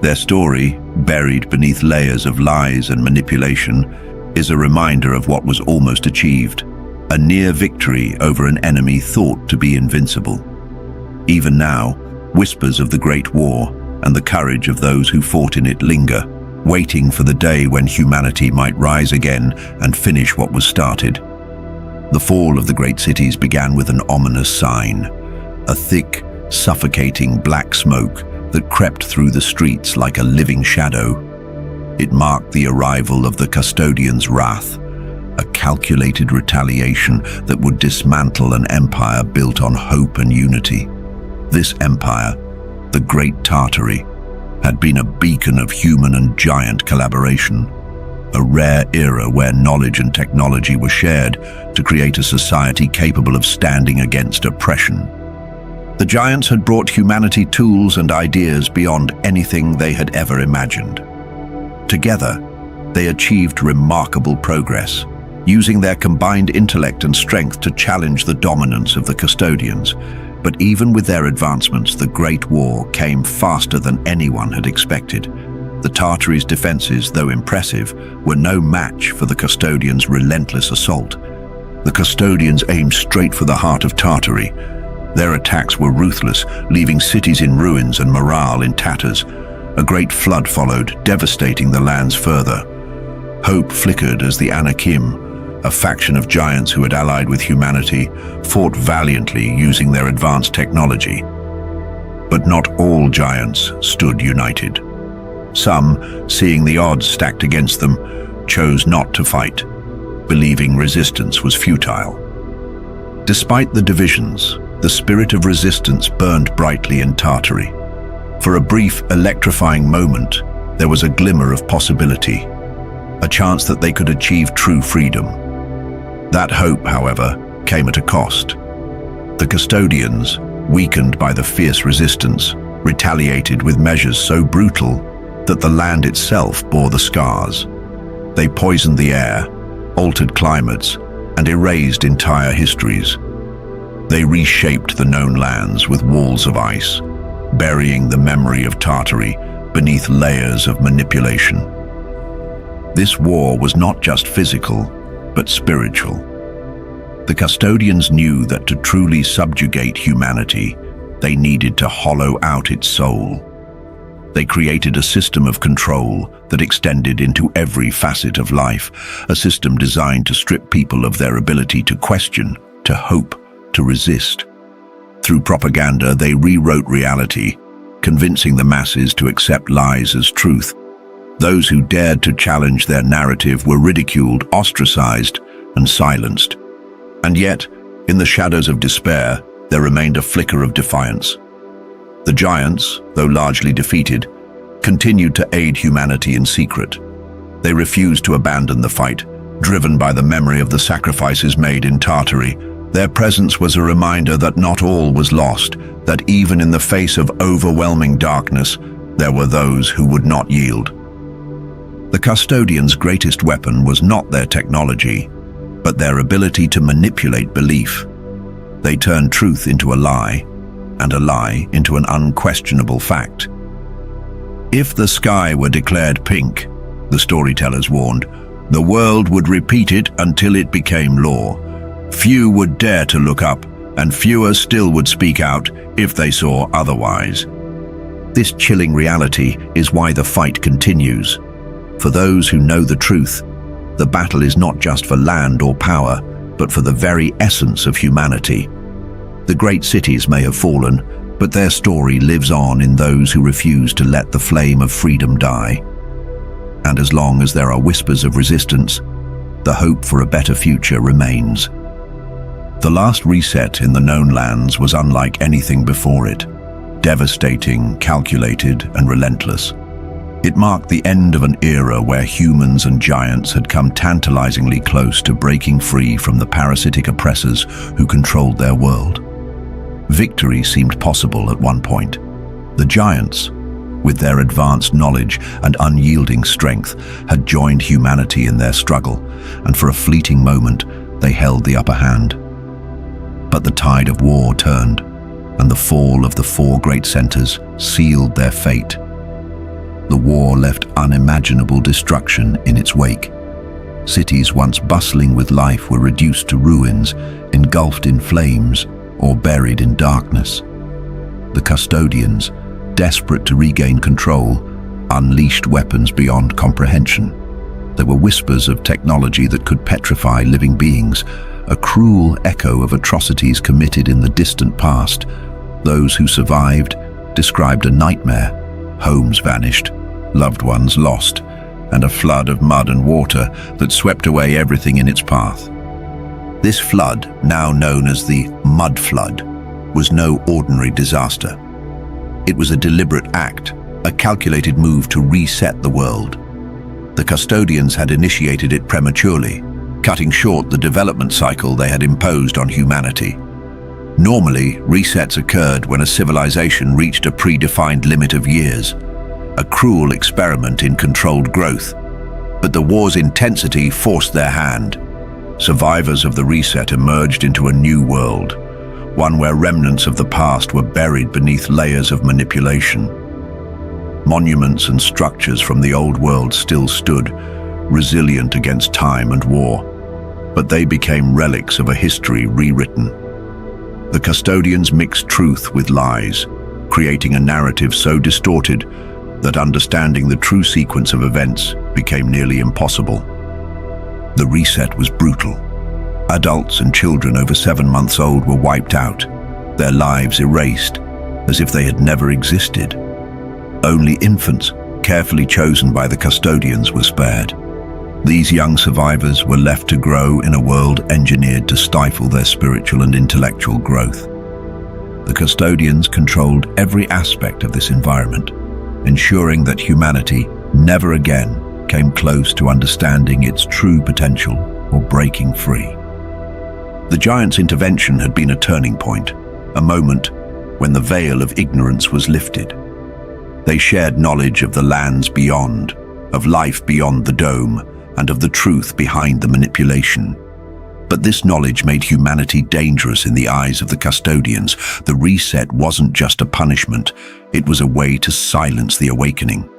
Their story, buried beneath layers of lies and manipulation, is a reminder of what was almost achieved, a near victory over an enemy thought to be invincible. Even now, whispers of the Great War and the courage of those who fought in it linger, waiting for the day when humanity might rise again and finish what was started. The fall of the great cities began with an ominous sign, a thick, suffocating black smoke that crept through the streets like a living shadow. It marked the arrival of the custodians' wrath, a calculated retaliation that would dismantle an empire built on hope and unity. This empire, the Great Tartary, had been a beacon of human and giant collaboration, a rare era where knowledge and technology were shared to create a society capable of standing against oppression. The giants had brought humanity tools and ideas beyond anything they had ever imagined. Together, they achieved remarkable progress, using their combined intellect and strength to challenge the dominance of the custodians. But even with their advancements, the Great War came faster than anyone had expected. The Tartary's defenses, though impressive, were no match for the custodians' relentless assault. The custodians aimed straight for the heart of Tartary. Their attacks were ruthless, leaving cities in ruins and morale in tatters. A great flood followed, devastating the lands further. Hope flickered as the Anakim, a faction of giants who had allied with humanity, fought valiantly using their advanced technology. But not all giants stood united. Some, seeing the odds stacked against them, chose not to fight, believing resistance was futile. Despite the divisions, the spirit of resistance burned brightly in Tartary. For a brief, electrifying moment, there was a glimmer of possibility, a chance that they could achieve true freedom. That hope, however, came at a cost. The custodians, weakened by the fierce resistance, retaliated with measures so brutal that the land itself bore the scars. They poisoned the air, altered climates, and erased entire histories. They reshaped the known lands with walls of ice, burying the memory of Tartary beneath layers of manipulation. This war was not just physical, but spiritual. The custodians knew that to truly subjugate humanity, they needed to hollow out its soul. They created a system of control that extended into every facet of life, a system designed to strip people of their ability to question, to hope, to resist. Through propaganda, they rewrote reality, convincing the masses to accept lies as truth. Those who dared to challenge their narrative were ridiculed, ostracized, and silenced. And yet, in the shadows of despair, there remained a flicker of defiance. The giants, though largely defeated, continued to aid humanity in secret. They refused to abandon the fight, driven by the memory of the sacrifices made in Tartary. Their presence was a reminder that not all was lost, that even in the face of overwhelming darkness, there were those who would not yield. The custodians' greatest weapon was not their technology, but their ability to manipulate belief. They turned truth into a lie, and a lie into an unquestionable fact. If the sky were declared pink, the storytellers warned, the world would repeat it until it became law. Few would dare to look up, and fewer still would speak out if they saw otherwise. This chilling reality is why the fight continues. For those who know the truth, the battle is not just for land or power, but for the very essence of humanity. The great cities may have fallen, but their story lives on in those who refuse to let the flame of freedom die. And as long as there are whispers of resistance, the hope for a better future remains. The last reset in the known lands was unlike anything before it, devastating, calculated, and relentless. It marked the end of an era where humans and giants had come tantalizingly close to breaking free from the parasitic oppressors who controlled their world. Victory seemed possible at one point. The giants, with their advanced knowledge and unyielding strength, had joined humanity in their struggle, and for a fleeting moment, they held the upper hand. But the tide of war turned, and the fall of the four great centers sealed their fate. The war left unimaginable destruction in its wake. Cities once bustling with life were reduced to ruins, engulfed in flames, or buried in darkness. The custodians, desperate to regain control, unleashed weapons beyond comprehension. There were whispers of technology that could petrify living beings, a cruel echo of atrocities committed in the distant past. Those who survived described a nightmare: homes vanished, loved ones lost, and a flood of mud and water that swept away everything in its path. This flood, now known as the Mud Flood, was no ordinary disaster. It was a deliberate act, a calculated move to reset the world. The custodians had initiated it prematurely, cutting short the development cycle they had imposed on humanity. Normally, resets occurred when a civilization reached a predefined limit of years, a cruel experiment in controlled growth. But the war's intensity forced their hand. Survivors of the reset emerged into a new world, one where remnants of the past were buried beneath layers of manipulation. Monuments and structures from the old world still stood, resilient against time and war, but they became relics of a history rewritten. The custodians mixed truth with lies, creating a narrative so distorted that understanding the true sequence of events became nearly impossible. The reset was brutal. Adults and children over 7 months old were wiped out, their lives erased, as if they had never existed. Only infants, carefully chosen by the custodians, were spared. These young survivors were left to grow in a world engineered to stifle their spiritual and intellectual growth. The custodians controlled every aspect of this environment, ensuring that humanity never again came close to understanding its true potential or breaking free. The giants' intervention had been a turning point, a moment when the veil of ignorance was lifted. They shared knowledge of the lands beyond, of life beyond the dome, and of the truth behind the manipulation. But this knowledge made humanity dangerous in the eyes of the custodians. The reset wasn't just a punishment, it was a way to silence the awakening.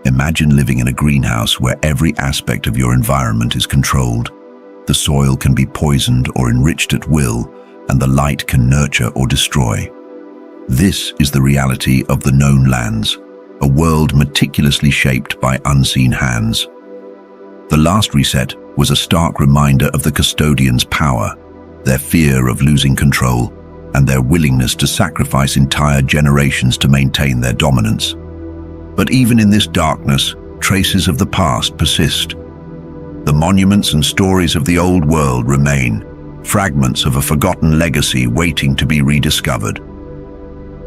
Imagine living in a greenhouse where every aspect of your environment is controlled. The soil can be poisoned or enriched at will, and the light can nurture or destroy. This is the reality of the known lands, a world meticulously shaped by unseen hands. The last reset was a stark reminder of the custodians' power, their fear of losing control, and their willingness to sacrifice entire generations to maintain their dominance. But even in this darkness, traces of the past persist. The monuments and stories of the old world remain, fragments of a forgotten legacy waiting to be rediscovered.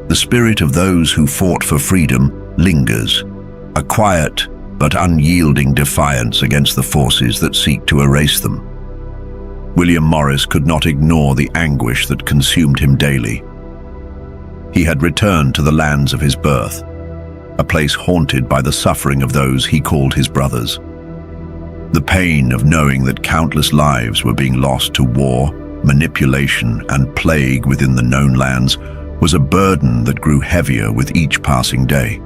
The spirit of those who fought for freedom lingers, a quiet but unyielding defiance against the forces that seek to erase them. William Morris could not ignore the anguish that consumed him daily. He had returned to the lands of his birth, a place haunted by the suffering of those he called his brothers. The pain of knowing that countless lives were being lost to war, manipulation, and plague within the known lands was a burden that grew heavier with each passing day.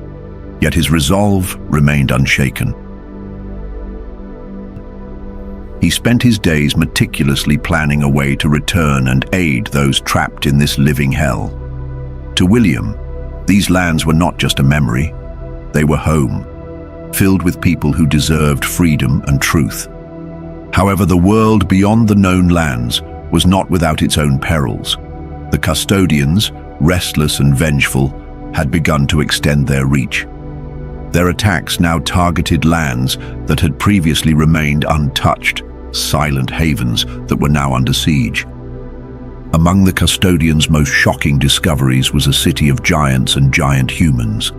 Yet his resolve remained unshaken. He spent his days meticulously planning a way to return and aid those trapped in this living hell. To William, these lands were not just a memory, they were home, filled with people who deserved freedom and truth. However, the world beyond the known lands was not without its own perils. The custodians, restless and vengeful, had begun to extend their reach. Their attacks now targeted lands that had previously remained untouched, silent havens that were now under siege. Among the custodians' most shocking discoveries was a city of giants and giant humans.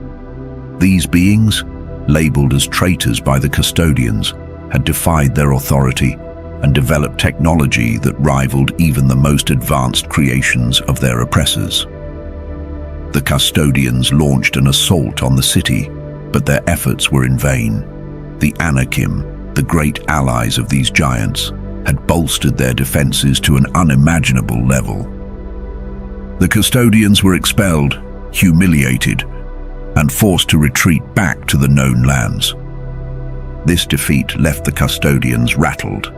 These beings, labeled as traitors by the custodians, had defied their authority and developed technology that rivaled even the most advanced creations of their oppressors. The custodians launched an assault on the city, but their efforts were in vain. The Anakim, the great allies of these giants, had bolstered their defenses to an unimaginable level. The custodians were expelled, humiliated, and forced to retreat back to the known lands. This defeat left the custodians rattled.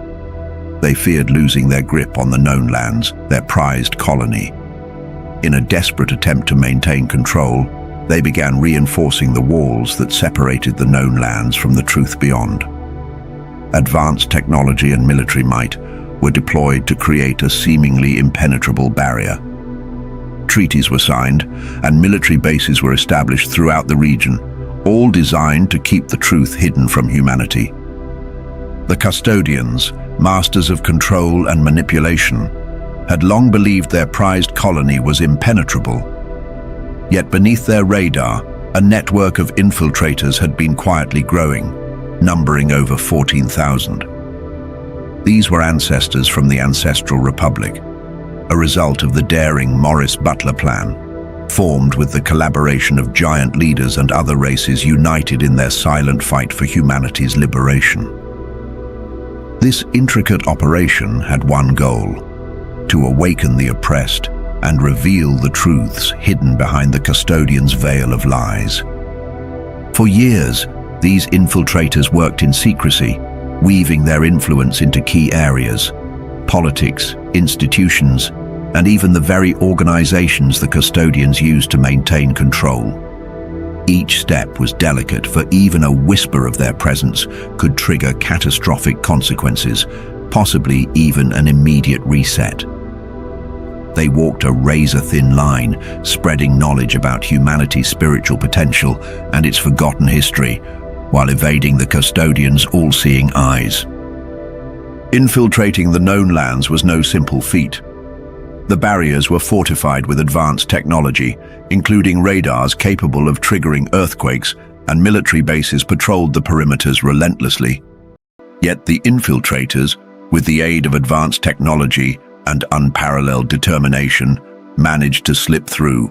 They feared losing their grip on the known lands, their prized colony. In a desperate attempt to maintain control, they began reinforcing the walls that separated the known lands from the truth beyond. Advanced technology and military might were deployed to create a seemingly impenetrable barrier. Treaties were signed, and military bases were established throughout the region, all designed to keep the truth hidden from humanity. The custodians, masters of control and manipulation, had long believed their prized colony was impenetrable. Yet beneath their radar, a network of infiltrators had been quietly growing, numbering over 14,000. These were ancestors from the Ancestral Republic, a result of the daring Morris-Butler plan, formed with the collaboration of giant leaders and other races united in their silent fight for humanity's liberation. This intricate operation had one goal: to awaken the oppressed and reveal the truths hidden behind the custodians' veil of lies. For years, these infiltrators worked in secrecy, weaving their influence into key areas: politics, institutions, and even the very organizations the custodians used to maintain control. Each step was delicate, for even a whisper of their presence could trigger catastrophic consequences, possibly even an immediate reset. They walked a razor-thin line, spreading knowledge about humanity's spiritual potential and its forgotten history, while evading the custodians' all-seeing eyes. Infiltrating the known lands was no simple feat. The barriers were fortified with advanced technology, including radars capable of triggering earthquakes, and military bases patrolled the perimeters relentlessly. Yet the infiltrators, with the aid of advanced technology and unparalleled determination, managed to slip through.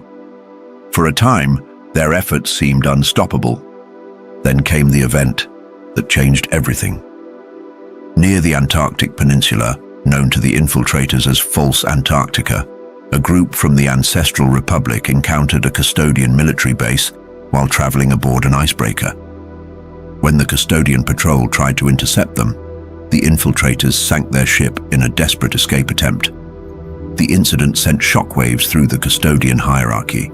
For a time, their efforts seemed unstoppable. Then came the event that changed everything. Near the Antarctic Peninsula, known to the infiltrators as False Antarctica, a group from the Ancestral Republic encountered a custodian military base while traveling aboard an icebreaker. When the custodian patrol tried to intercept them, the infiltrators sank their ship in a desperate escape attempt. The incident sent shockwaves through the custodian hierarchy.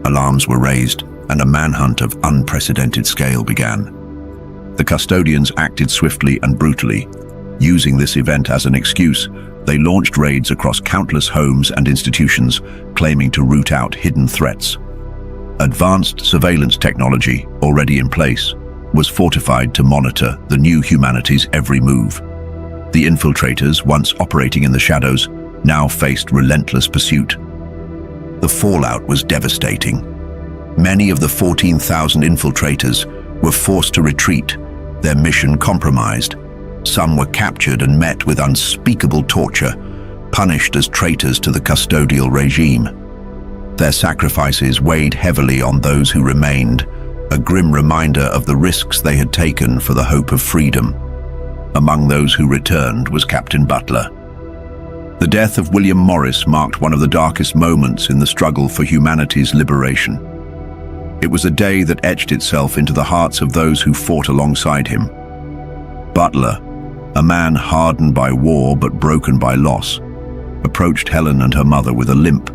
Alarms were raised, and a manhunt of unprecedented scale began. The custodians acted swiftly and brutally. Using this event as an excuse, they launched raids across countless homes and institutions, claiming to root out hidden threats. Advanced surveillance technology, already in place, was fortified to monitor the new humanity's every move. The infiltrators, once operating in the shadows, now faced relentless pursuit. The fallout was devastating. Many of the 14,000 infiltrators were forced to retreat, their mission compromised. Some were captured and met with unspeakable torture, punished as traitors to the custodial regime. Their sacrifices weighed heavily on those who remained, a grim reminder of the risks they had taken for the hope of freedom. Among those who returned was Captain Butler. The death of William Morris marked one of the darkest moments in the struggle for humanity's liberation. It was a day that etched itself into the hearts of those who fought alongside him. Butler, a man hardened by war but broken by loss, approached Helen and her mother with a limp,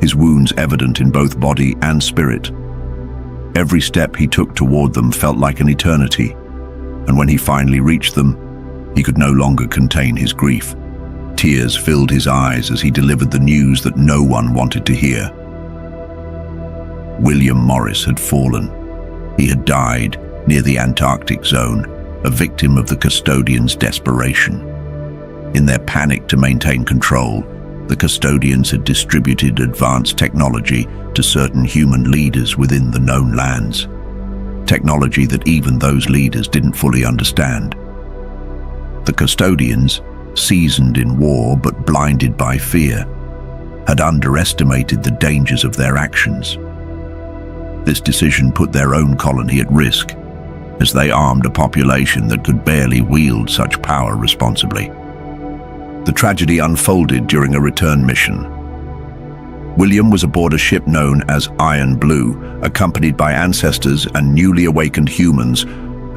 his wounds evident in both body and spirit. Every step he took toward them felt like an eternity, and when he finally reached them, he could no longer contain his grief. Tears filled his eyes as he delivered the news that no one wanted to hear. William Morris had fallen. He had died near the Antarctic zone, a victim of the custodians' desperation. In their panic to maintain control, the custodians had distributed advanced technology to certain human leaders within the known lands. Technology that even those leaders didn't fully understand. The custodians, seasoned in war but blinded by fear, had underestimated the dangers of their actions. This decision put their own colony at risk, as they armed a population that could barely wield such power responsibly. The tragedy unfolded during a return mission. William was aboard a ship known as Iron Blue, accompanied by ancestors and newly awakened humans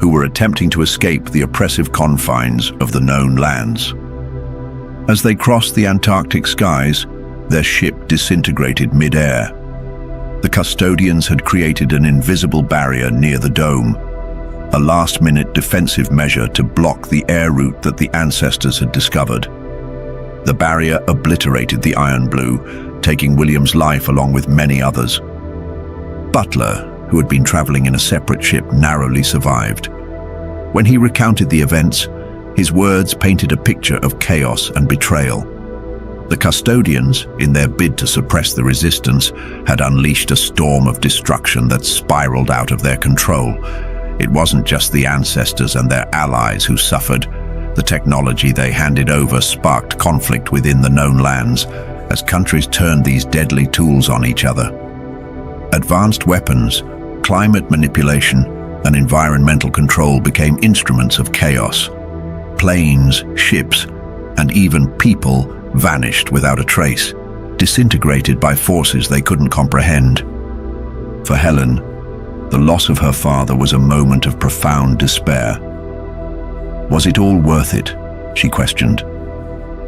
who were attempting to escape the oppressive confines of the known lands. As they crossed the Antarctic skies, their ship disintegrated mid-air. The custodians had created an invisible barrier near the dome, a last-minute defensive measure to block the air route that the ancestors had discovered. The barrier obliterated the Iron Blue, taking William's life along with many others. Butler, who had been traveling in a separate ship, narrowly survived. When he recounted the events, his words painted a picture of chaos and betrayal. The custodians, in their bid to suppress the resistance, had unleashed a storm of destruction that spiraled out of their control. It wasn't just the ancestors and their allies who suffered. The technology they handed over sparked conflict within the known lands, as countries turned these deadly tools on each other. Advanced weapons, climate manipulation, and environmental control became instruments of chaos. Planes, ships, and even people vanished without a trace, disintegrated by forces they couldn't comprehend. For Helen, the loss of her father was a moment of profound despair. Was it all worth it? She questioned.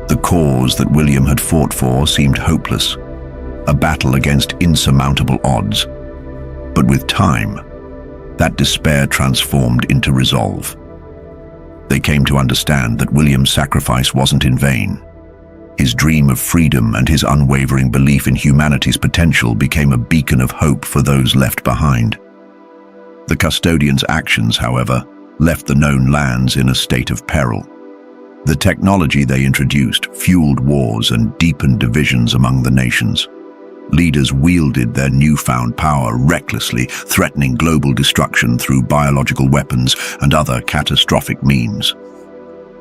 The cause that William had fought for seemed hopeless, a battle against insurmountable odds. But with time, that despair transformed into resolve. They came to understand that William's sacrifice wasn't in vain. His dream of freedom and his unwavering belief in humanity's potential became a beacon of hope for those left behind. The custodians' actions, however, left the known lands in a state of peril. The technology they introduced fueled wars and deepened divisions among the nations. Leaders wielded their newfound power recklessly, threatening global destruction through biological weapons and other catastrophic means.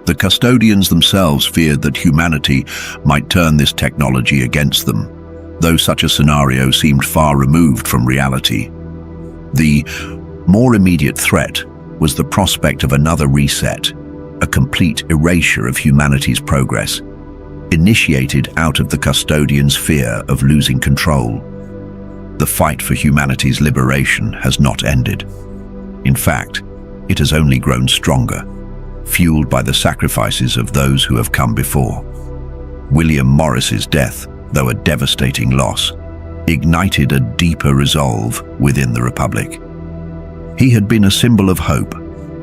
The custodians themselves feared that humanity might turn this technology against them, though such a scenario seemed far removed from reality. The more immediate threat was the prospect of another reset, a complete erasure of humanity's progress, initiated out of the custodians' fear of losing control. The fight for humanity's liberation has not ended. In fact, it has only grown stronger, fueled by the sacrifices of those who have come before. William Morris's death, though a devastating loss, ignited a deeper resolve within the Republic. He had been a symbol of hope,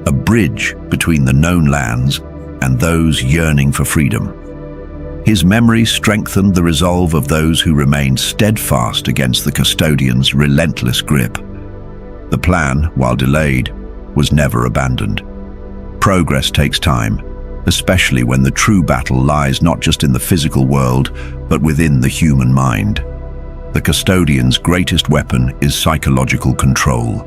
a bridge between the known lands and those yearning for freedom. His memory strengthened the resolve of those who remained steadfast against the custodians' relentless grip. The plan, while delayed, was never abandoned. Progress takes time, especially when the true battle lies not just in the physical world, but within the human mind. The custodians' greatest weapon is psychological control,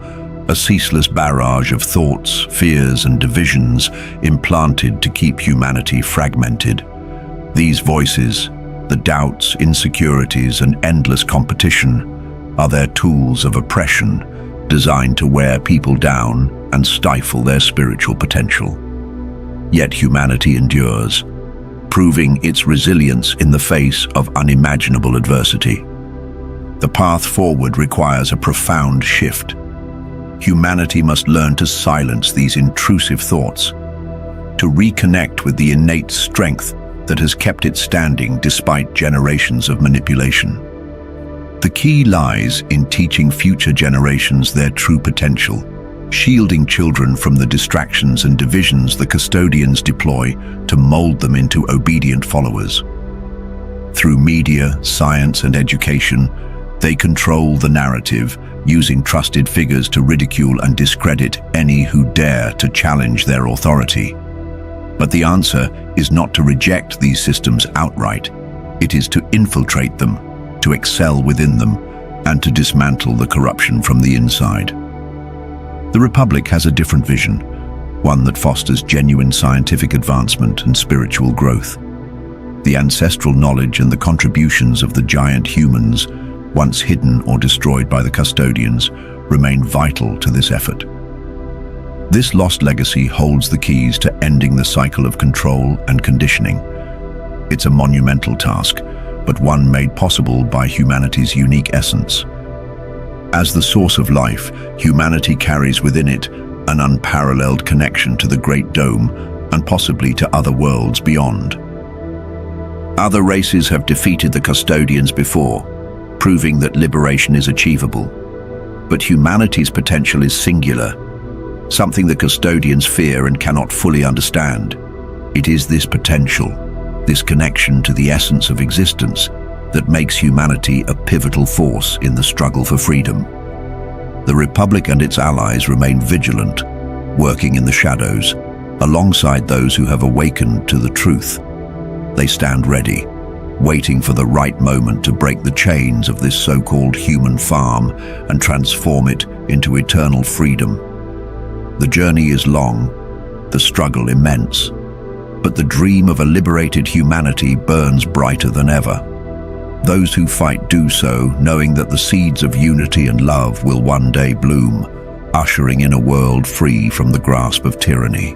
a ceaseless barrage of thoughts, fears, and divisions implanted to keep humanity fragmented. These voices, the doubts, insecurities, and endless competition, are their tools of oppression, designed to wear people down and stifle their spiritual potential. Yet humanity endures, proving its resilience in the face of unimaginable adversity. The path forward requires a profound shift. Humanity must learn to silence these intrusive thoughts, to reconnect with the innate strength that has kept it standing despite generations of manipulation. The key lies in teaching future generations their true potential, shielding children from the distractions and divisions the custodians deploy to mold them into obedient followers. Through media, science, and education, they control the narrative, using trusted figures to ridicule and discredit any who dare to challenge their authority. But the answer is not to reject these systems outright. It is to infiltrate them, to excel within them, and to dismantle the corruption from the inside. The Republic has a different vision, one that fosters genuine scientific advancement and spiritual growth. The ancestral knowledge and the contributions of the giant humans, once hidden or destroyed by the custodians, remain vital to this effort. This lost legacy holds the keys to ending the cycle of control and conditioning. It's a monumental task, but one made possible by humanity's unique essence. As the source of life, humanity carries within it an unparalleled connection to the Great Dome and possibly to other worlds beyond. Other races have defeated the custodians before, proving that liberation is achievable. But humanity's potential is singular, something the custodians fear and cannot fully understand. It is this potential, this connection to the essence of existence, that makes humanity a pivotal force in the struggle for freedom. The Republic and its allies remain vigilant, working in the shadows, alongside those who have awakened to the truth. They stand ready, waiting for the right moment to break the chains of this so-called human farm and transform it into eternal freedom. The journey is long, the struggle immense, but the dream of a liberated humanity burns brighter than ever. Those who fight do so knowing that the seeds of unity and love will one day bloom, ushering in a world free from the grasp of tyranny.